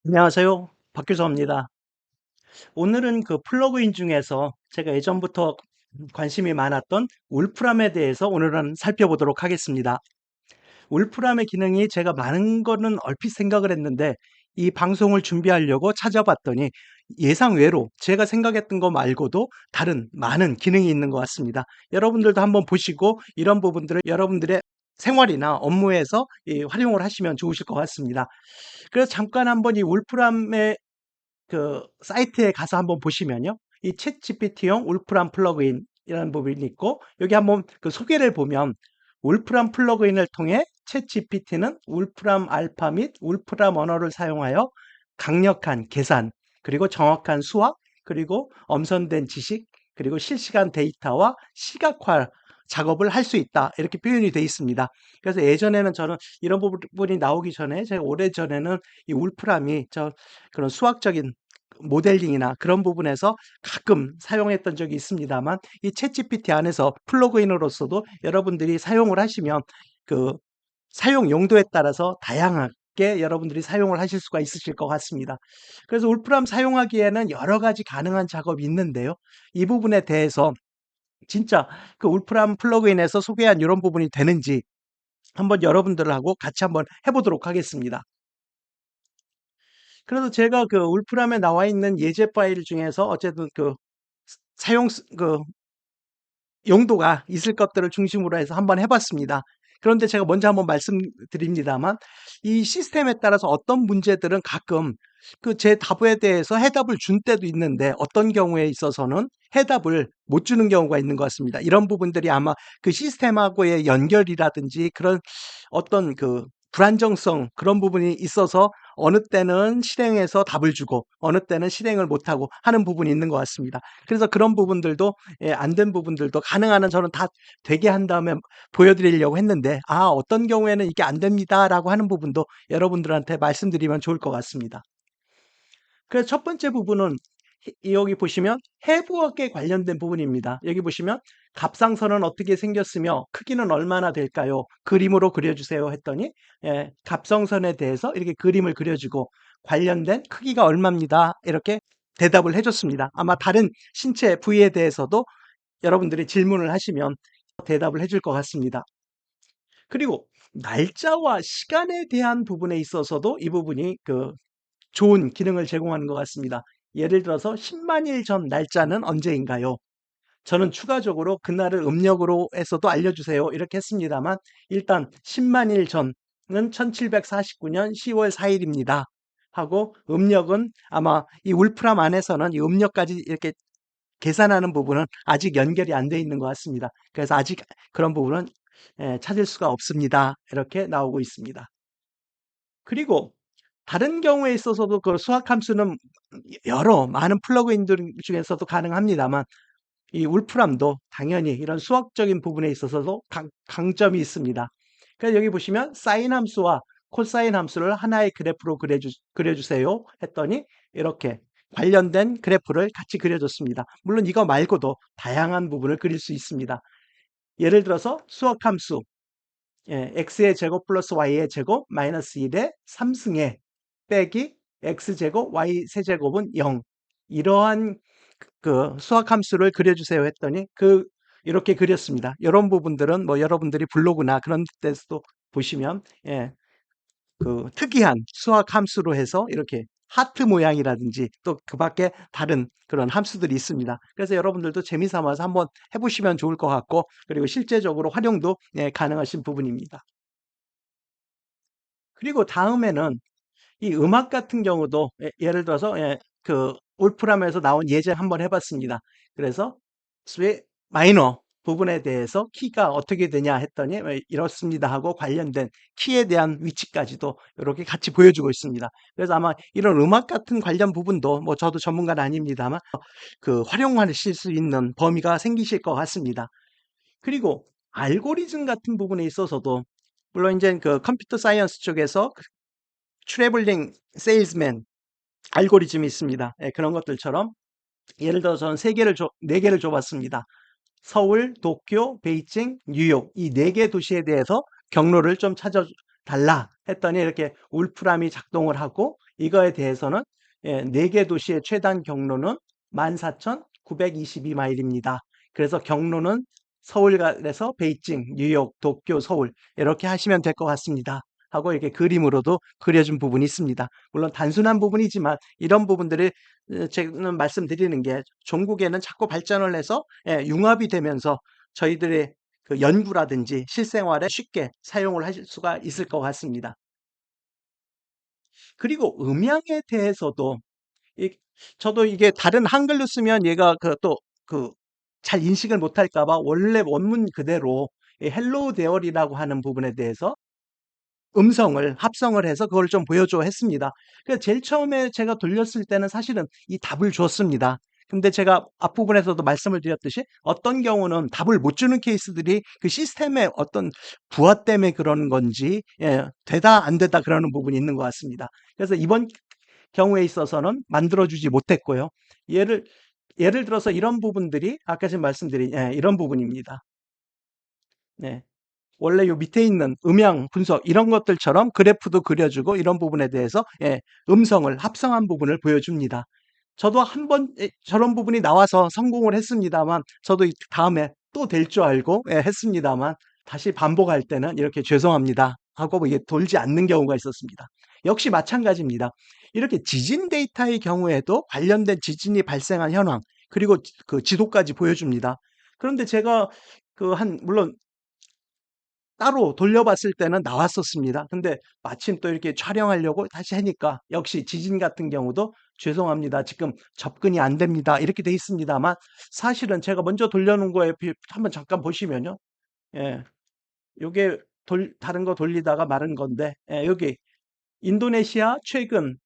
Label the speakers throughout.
Speaker 1: 안녕하세요. 박규서입니다. 오늘은 그 플러그인 중에서 제가 예전부터 관심이 많았던 울프람에 대해서 오늘은 살펴보도록 하겠습니다. 울프람의 기능이 제가 많은 거는 얼핏 생각을 했는데 이 방송을 준비하려고 찾아봤더니 예상외로 제가 생각했던 거 말고도 다른 많은 기능이 있는 것 같습니다. 여러분들도 한번 보시고 이런 부분들을 여러분들의 생활이나 업무에서 활용을 하시면 좋으실 것 같습니다. 그래서 잠깐 한번 이 울프람의 그 사이트에 가서 한번 보시면요. 이 챗GPT용 울프람 플러그인이라는 부분이 있고 여기 한번 그 소개를 보면 울프람 플러그인을 통해 챗GPT는 울프람 알파 및 울프람 언어를 사용하여 강력한 계산, 그리고 정확한 수학, 그리고 엄선된 지식, 그리고 실시간 데이터와 시각화 작업을 할 수 있다. 이렇게 표현이 되어 있습니다. 그래서 예전에는 저는 이런 부분이 나오기 전에 제가 오래전에는 이 울프람이 그런 수학적인 모델링이나 그런 부분에서 가끔 사용했던 적이 있습니다만 이 챗GPT 안에서 플러그인으로서도 여러분들이 사용을 하시면 그 사용 용도에 따라서 다양하게 여러분들이 사용을 하실 수가 있으실 것 같습니다. 그래서 울프람 사용하기에는 여러 가지 가능한 작업이 있는데요. 이 부분에 대해서 진짜 그 울프람 플러그인에서 소개한 이런 부분이 되는지 한번 여러분들하고 같이 한번 해보도록 하겠습니다. 그래서 제가 그 울프람에 나와 있는 예제 파일 중에서 어쨌든 그 사용 그 용도가 있을 것들을 중심으로 해서 한번 해봤습니다. 그런데 제가 먼저 한번 말씀드립니다만 이 시스템에 따라서 어떤 문제들은 가끔 그 제 답에 대해서 해답을 준 때도 있는데 어떤 경우에 있어서는 해답을 못 주는 경우가 있는 것 같습니다. 이런 부분들이 아마 그 시스템하고의 연결이라든지 그런 어떤 그 불안정성 그런 부분이 있어서 어느 때는 실행해서 답을 주고 어느 때는 실행을 못하고 하는 부분이 있는 것 같습니다. 그래서 그런 부분들도 안 된 부분들도 가능한 한 저는 다 되게 한 다음에 보여드리려고 했는데 어떤 경우에는 이게 안 됩니다라고 하는 부분도 여러분들한테 말씀드리면 좋을 것 같습니다. 그래서 첫 번째 부분은 여기 보시면 해부학에 관련된 부분입니다. 여기 보시면 갑상선은 어떻게 생겼으며 크기는 얼마나 될까요? 그림으로 그려주세요 했더니 갑상선에 대해서 이렇게 그림을 그려주고 관련된 크기가 얼마입니다. 이렇게 대답을 해줬습니다. 아마 다른 신체 부위에 대해서도 여러분들이 질문을 하시면 대답을 해줄 것 같습니다. 그리고 날짜와 시간에 대한 부분에 있어서도 이 부분이 그 좋은 기능을 제공하는 것 같습니다. 예를 들어서 10만 일 전 날짜는 언제인가요? 저는 추가적으로 그날을 음력으로 해서도 알려주세요. 이렇게 했습니다만 일단 10만 일 전은 1749년 10월 4일입니다. 하고 음력은 아마 이 울프람 안에서는 이 음력까지 이렇게 계산하는 부분은 아직 연결이 안 돼 있는 것 같습니다. 그래서 아직 그런 부분은 찾을 수가 없습니다. 이렇게 나오고 있습니다. 그리고 다른 경우에 있어서도 그 수학 함수는 여러 많은 플러그인들 중에서도 가능합니다만 이 울프람도 당연히 이런 수학적인 부분에 있어서도 강점이 있습니다. 그래서 여기 보시면 사인 함수와 코사인 함수를 하나의 그래프로 그려주세요 했더니 이렇게 관련된 그래프를 같이 그려줬습니다. 물론 이거 말고도 다양한 부분을 그릴 수 있습니다. 예를 들어서 수학 함수 x의 제곱 플러스 y의 제곱 마이너스 1의 3승의 빼기 x제곱 y 세제곱은 0 이러한 그 수학 함수를 그려주세요 했더니 이렇게 그렸습니다. 이런 부분들은 뭐 여러분들이 블로그나 그런 데서도 보시면 그 특이한 수학 함수로 해서 이렇게 하트 모양이라든지 또 그 밖에 다른 그런 함수들이 있습니다. 그래서 여러분들도 재미삼아서 한번 해보시면 좋을 것 같고 그리고 실제적으로 활용도 가능하신 부분입니다. 그리고 다음에는 이 음악 같은 경우도 예를 들어서 그 울프람에서 나온 예제 한번 해봤습니다. 그래서 마이너 부분에 대해서 키가 어떻게 되냐 했더니 이렇습니다 하고 관련된 키에 대한 위치까지도 이렇게 같이 보여주고 있습니다. 그래서 아마 이런 음악 같은 관련 부분도 뭐 저도 전문가는 아닙니다만 그 활용하실 수 있는 범위가 생기실 것 같습니다. 그리고 알고리즘 같은 부분에 있어서도 물론 이제 그 컴퓨터 사이언스 쪽에서 트래블링 세일즈맨 알고리즘이 있습니다. 그런 것들처럼 예를 들어 저는 네 개를 줘봤습니다. 서울, 도쿄, 베이징, 뉴욕 이 네 개 도시에 대해서 경로를 좀 찾아달라 했더니 이렇게 울프람이 작동을 하고 이거에 대해서는 4개 도시의 최단 경로는 14,922마일입니다. 그래서 경로는 서울에서 베이징, 뉴욕, 도쿄, 서울 이렇게 하시면 될 것 같습니다. 하고 이렇게 그림으로도 그려준 부분이 있습니다. 물론 단순한 부분이지만 이런 부분들이 제가 말씀드리는 게 종국에는 자꾸 발전을 해서 융합이 되면서 저희들의 그 연구라든지 실생활에 쉽게 사용을 하실 수가 있을 것 같습니다. 그리고 음향에 대해서도 이 저도 이게 다른 한글로 쓰면 얘가 그 잘 인식을 못할까 봐 원래 원문 그대로 이 헬로우 대얼이라고 하는 부분에 대해서 음성을 합성을 해서 그걸 좀 보여줘 했습니다. 그래서 제일 처음에 제가 돌렸을 때는 사실은 이 답을 줬습니다. 근데 제가 앞부분에서도 말씀을 드렸듯이 어떤 경우는 답을 못 주는 케이스들이 그 시스템의 어떤 부하 때문에 그런 건지 되다 안 되다 그러는 부분이 있는 것 같습니다. 그래서 이번 경우에 있어서는 만들어주지 못했고요. 예를 예를 들어서 이런 부분들이 아까 제가 말씀드린 이런 부분입니다. 네. 원래 요 밑에 있는 음향 분석 이런 것들처럼 그래프도 그려주고 이런 부분에 대해서 음성을 합성한 부분을 보여줍니다. 저도 한 번 저런 부분이 나와서 성공을 했습니다만 저도 다음에 또 될 줄 알고 했습니다만 다시 반복할 때는 이렇게 죄송합니다 하고 뭐 이게 돌지 않는 경우가 있었습니다. 역시 마찬가지입니다. 이렇게 지진 데이터의 경우에도 관련된 지진이 발생한 현황 그리고 그 지도까지 보여줍니다. 그런데 제가 물론 따로 돌려봤을 때는 나왔었습니다. 근데 마침 또 이렇게 촬영하려고 다시 하니까 역시 지진 같은 경우도 죄송합니다. 지금 접근이 안 됩니다. 이렇게 돼 있습니다만 사실은 제가 먼저 돌려놓은 거에 한번 잠깐 보시면요. 예, 요게 다른 거 돌리다가 마른 건데 여기 인도네시아 최근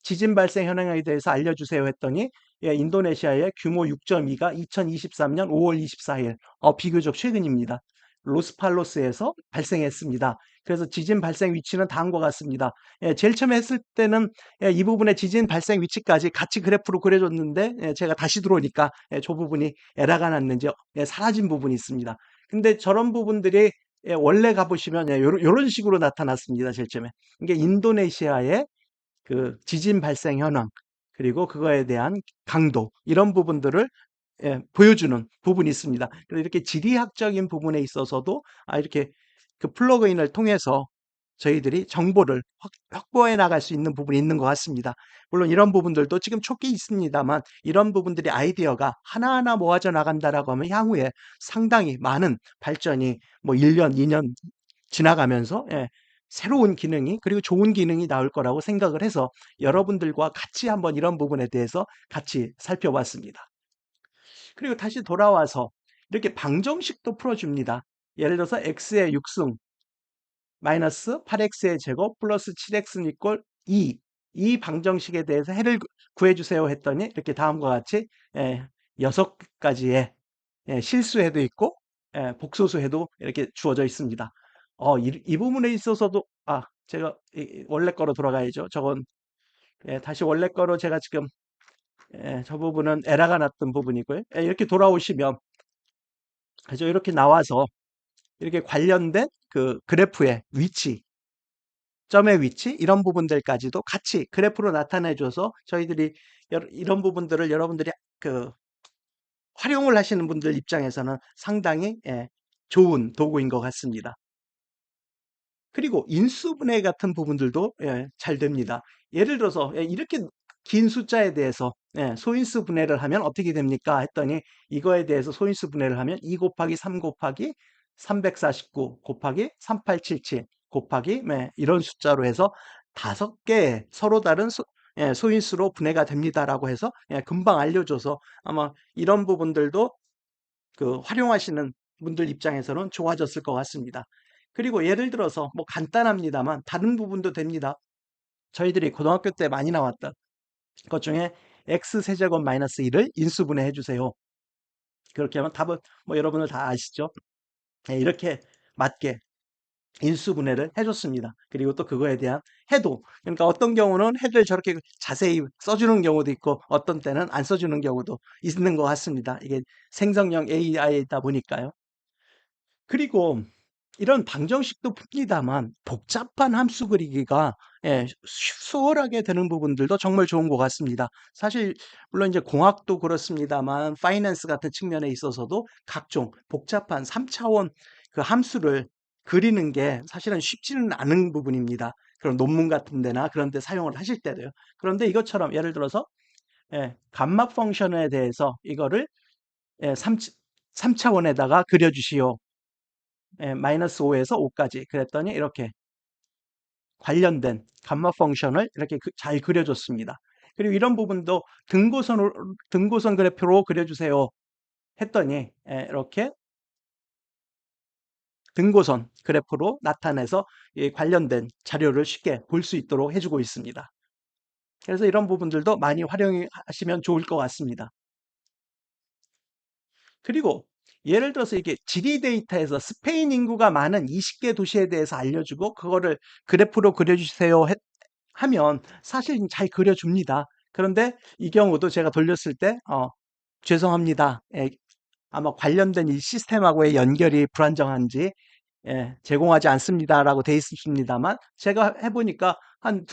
Speaker 1: 지진 발생 현황에 대해서 알려주세요 했더니 인도네시아의 규모 6.2가 2023년 5월 24일 비교적 최근입니다. 로스팔로스에서 발생했습니다. 그래서 지진 발생 위치는 다음과 같습니다. 제일 처음에 했을 때는 이 부분의 지진 발생 위치까지 같이 그래프로 그려줬는데 제가 다시 들어오니까 저 부분이 에러가 났는지 사라진 부분이 있습니다. 근데 저런 부분들이 원래 가보시면 이런 식으로 나타났습니다. 제일 처음에. 이게 인도네시아의 그 지진 발생 현황 그리고 그거에 대한 강도 이런 부분들을 보여주는 부분이 있습니다. 그래서 이렇게 지리학적인 부분에 있어서도 이렇게 그 플러그인을 통해서 저희들이 정보를 확보해 나갈 수 있는 부분이 있는 것 같습니다. 물론 이런 부분들도 지금 초기 있습니다만 이런 부분들이 아이디어가 하나하나 모아져 나간다라고 하면 향후에 상당히 많은 발전이 뭐 1년, 2년 지나가면서 새로운 기능이 그리고 좋은 기능이 나올 거라고 생각을 해서 여러분들과 같이 한번 이런 부분에 대해서 같이 살펴봤습니다. 그리고 다시 돌아와서 이렇게 방정식도 풀어줍니다. 예를 들어서 x의 6승 마이너스 8x의 제곱 플러스 7x는 이꼴 2. 이 방정식에 대해서 해를 구해주세요 했더니 이렇게 다음과 같이 6가지의 실수해도 있고 복소수해도 이렇게 주어져 있습니다. 이 부분에 있어서도 제가 원래 거로 돌아가야죠. 저건 다시 원래 거로 제가 지금 저 부분은 에러가 났던 부분이고요. 이렇게 돌아오시면 그죠? 이렇게 나와서 이렇게 관련된 그 그래프의 위치, 점의 위치 이런 부분들까지도 같이 그래프로 나타내 줘서 저희들이 이런 부분들을 여러분들이 그 활용을 하시는 분들 입장에서는 상당히 좋은 도구인 것 같습니다. 그리고 인수분해 같은 부분들도 잘 됩니다. 예를 들어서 이렇게 긴 숫자에 대해서 소인수 분해를 하면 어떻게 됩니까? 했더니 이거에 대해서 소인수 분해를 하면 2 곱하기 3 곱하기 349 곱하기 3877 곱하기 이런 숫자로 해서 5개 서로 다른 소인수로 분해가 됩니다라고 해서 금방 알려줘서 아마 이런 부분들도 그 활용하시는 분들 입장에서는 좋아졌을 것 같습니다. 그리고 예를 들어서 뭐 간단합니다만 다른 부분도 됩니다. 저희들이 고등학교 때 많이 나왔던 것 중에 x 세제곱 마이너스 1을 인수분해 해주세요. 그렇게 하면 답은 뭐 여러분들 다 아시죠? 이렇게 맞게 인수분해를 해줬습니다. 그리고 또 그거에 대한 해도 그러니까 어떤 경우는 해를 저렇게 자세히 써주는 경우도 있고 어떤 때는 안 써주는 경우도 있는 것 같습니다. 이게 생성형 AI이다 보니까요. 그리고 이런 방정식도 풉니다만 복잡한 함수 그리기가 수월하게 되는 부분들도 정말 좋은 것 같습니다. 사실 물론 이제 공학도 그렇습니다만 파이낸스 같은 측면에 있어서도 각종 복잡한 3차원 그 함수를 그리는 게 사실은 쉽지는 않은 부분입니다. 그런 논문 같은 데나 그런 데 사용을 하실 때도요. 그런데 이것처럼 예를 들어서 감마 펑션에 대해서 이거를 3차원에다가 그려주시오. 마이너스 5에서 5까지 그랬더니 이렇게 관련된 감마 펑션을 이렇게 잘 그려줬습니다. 그리고 이런 부분도 등고선 그래프로 그려주세요 했더니 이렇게 등고선 그래프로 나타내서 이 관련된 자료를 쉽게 볼 수 있도록 해주고 있습니다. 그래서 이런 부분들도 많이 활용하시면 좋을 것 같습니다. 그리고 예를 들어서 이게 지리 데이터에서 스페인 인구가 많은 20개 도시에 대해서 알려주고 그거를 그래프로 그려주세요 하면 사실 잘 그려줍니다. 그런데 이 경우도 제가 돌렸을 때 죄송합니다. 아마 관련된 이 시스템하고의 연결이 불안정한지 제공하지 않습니다라고 돼 있습니다만 제가 해보니까 한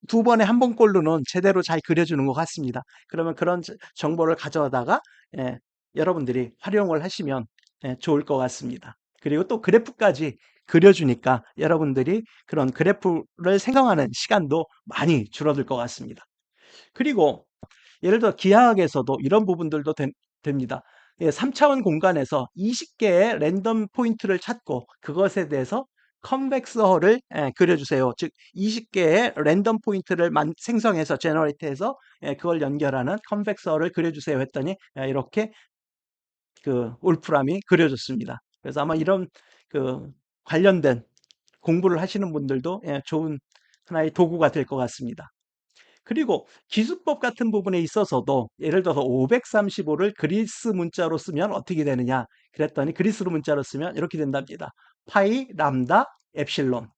Speaker 1: 두 번에 한 번꼴로는 제대로 잘 그려주는 것 같습니다. 그러면 그런 정보를 가져다가 여러분들이 활용을 하시면 좋을 것 같습니다. 그리고 또 그래프까지 그려주니까 여러분들이 그런 그래프를 생성하는 시간도 많이 줄어들 것 같습니다. 그리고 예를 들어 기하학에서도 이런 부분들도 됩니다. 3차원 공간에서 20개의 랜덤 포인트를 찾고 그것에 대해서 컨벡서를 그려주세요. 즉 20개의 랜덤 포인트를 생성해서 제너레이트해서 그걸 연결하는 컨벡서를 그려주세요 했더니 이렇게 그 울프람이 그려졌습니다. 그래서 아마 이런 그 관련된 공부를 하시는 분들도 좋은 하나의 도구가 될 것 같습니다. 그리고 기수법 같은 부분에 있어서도 예를 들어서 535를 그리스 문자로 쓰면 어떻게 되느냐 그랬더니 그리스 문자로 쓰면 이렇게 된답니다. 파이, 람다, 엡실론.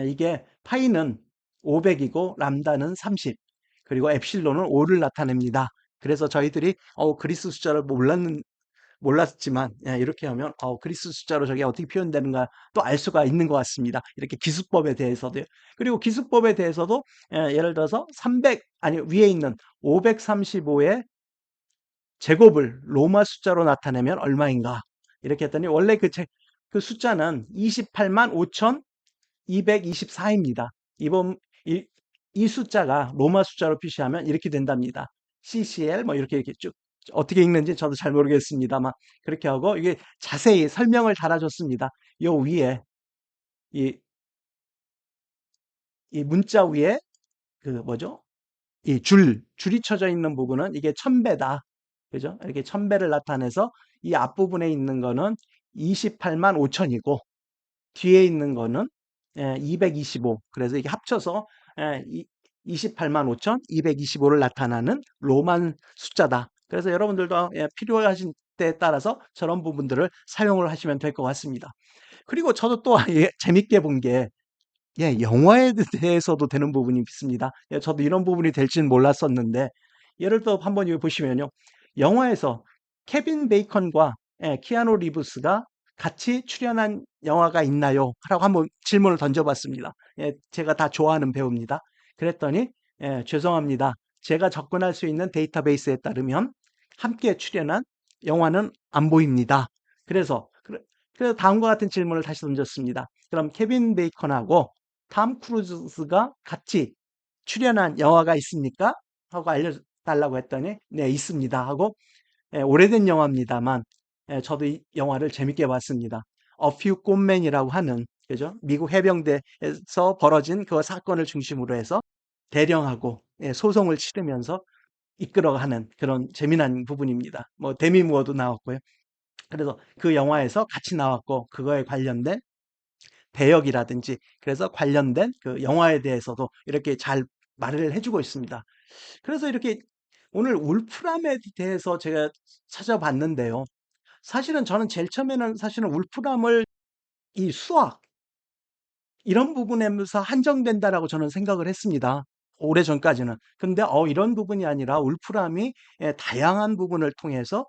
Speaker 1: 이게 파이는 500이고 람다는 30 그리고 엡실론은 5를 나타냅니다. 그래서 저희들이 그리스 숫자를 몰랐지만 이렇게 하면 그리스 숫자로 저게 어떻게 표현되는가 또 알 수가 있는 것 같습니다. 이렇게 기수법에 대해서도요. 그리고 기수법에 대해서도 예를 들어서 300 아니 위에 있는 535의 제곱을 로마 숫자로 나타내면 얼마인가 이렇게 했더니 원래 그 숫자는 28만 5,224입니다. 이번 이 숫자가 로마 숫자로 표시하면 이렇게 된답니다. CCL 뭐 이렇게 쭉 어떻게 읽는지 저도 잘 모르겠습니다만 그렇게 하고 이게 자세히 설명을 달아줬습니다. 요 위에 이, 이 문자 위에 그 뭐죠? 이 줄이 쳐져 있는 부분은 이게 1000배다. 그죠? 이렇게 1000배를 나타내서 이 앞부분에 있는 거는 28만 5천이고 뒤에 있는 거는 225. 그래서 이게 합쳐서 28만 5천, 225를 나타나는 로만 숫자다. 그래서 여러분들도 필요하신 때에 따라서 저런 부분들을 사용을 하시면 될 것 같습니다. 그리고 저도 또 재밌게 본 게 영화에 대해서도 되는 부분이 있습니다. 저도 이런 부분이 될지는 몰랐었는데 예를 들어 한번 여기 보시면요. 영화에서 케빈 베이컨과 키아누 리브스가 같이 출연한 영화가 있나요? 라고 한번 질문을 던져봤습니다. 제가 다 좋아하는 배우입니다. 그랬더니 죄송합니다. 제가 접근할 수 있는 데이터베이스에 따르면 함께 출연한 영화는 안 보입니다. 그래서 다음과 같은 질문을 다시 던졌습니다. 그럼 케빈 베이컨하고 탐 크루즈가 같이 출연한 영화가 있습니까? 하고 알려달라고 했더니 네 있습니다 하고 오래된 영화입니다만 저도 이 영화를 재밌게 봤습니다. A Few Good Men이라고 하는 그죠? 미국 해병대에서 벌어진 그 사건을 중심으로 해서 대령하고 소송을 치르면서 이끌어가는 그런 재미난 부분입니다. 뭐 데미 무어도 나왔고요. 그래서 그 영화에서 같이 나왔고 그거에 관련된 배역이라든지 그래서 관련된 그 영화에 대해서도 이렇게 잘 말을 해주고 있습니다. 그래서 이렇게 오늘 울프람에 대해서 제가 찾아봤는데요. 사실은 저는 제일 처음에는 사실은 울프람을 이 수학 이런 부분에서 한정된다라고 저는 생각을 했습니다. 오래전까지는. 근데 이런 부분이 아니라 울프람이 다양한 부분을 통해서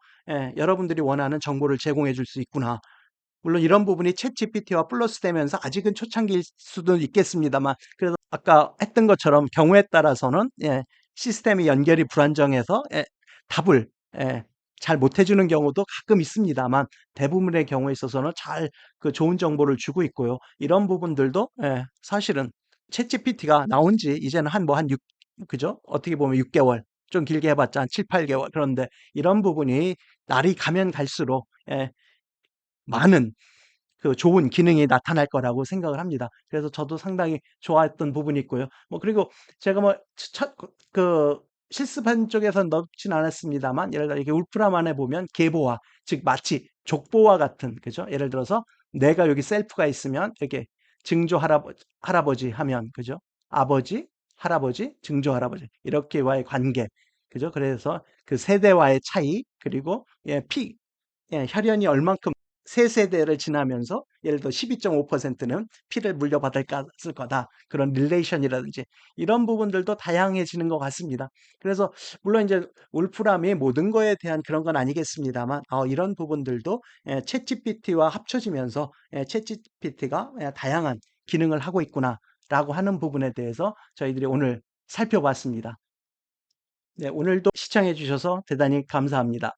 Speaker 1: 여러분들이 원하는 정보를 제공해 줄 수 있구나. 물론 이런 부분이 챗GPT와 플러스되면서 아직은 초창기일 수도 있겠습니다만 그래도 아까 했던 것처럼 경우에 따라서는 시스템이 연결이 불안정해서 답을 잘 못 해주는 경우도 가끔 있습니다만 대부분의 경우에 있어서는 잘 그 좋은 정보를 주고 있고요. 이런 부분들도 사실은 챗GPT가 나온 지 이제는 한 뭐 한 6, 그죠? 어떻게 보면 6개월, 좀 길게 해봤자 한 7, 8개월. 그런데 이런 부분이 날이 가면 갈수록 많은 그 좋은 기능이 나타날 거라고 생각을 합니다. 그래서 저도 상당히 좋아했던 부분이 있고요. 뭐 그리고 제가 뭐 그 실습한 쪽에선 넣진 않았습니다만 예를 들어 이렇게 울프라만에 보면 계보화, 즉 마치 족보와 같은, 그죠? 예를 들어서 내가 여기 셀프가 있으면 이렇게 증조 할아버지 하면, 그죠? 아버지, 할아버지, 증조 할아버지 이렇게와의 관계, 그죠? 그래서 그 세대와의 차이, 그리고 혈연이 얼만큼 세 세대를 지나면서 예를 들어 12.5%는 피를 물려받을 거다. 그런 릴레이션이라든지 이런 부분들도 다양해지는 것 같습니다. 그래서 물론 이제 울프람이 모든 거에 대한 그런 건 아니겠습니다만 이런 부분들도 챗GPT와 합쳐지면서 챗GPT가 다양한 기능을 하고 있구나라고 하는 부분에 대해서 저희들이 오늘 살펴봤습니다. 네, 오늘도 시청해 주셔서 대단히 감사합니다.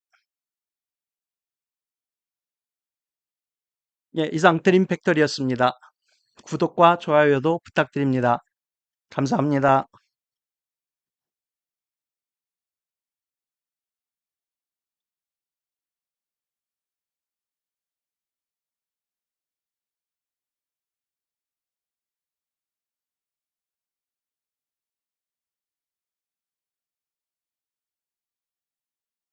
Speaker 1: 예, 이상 드림 팩토리였습니다. 구독과 좋아요도 부탁드립니다. 감사합니다.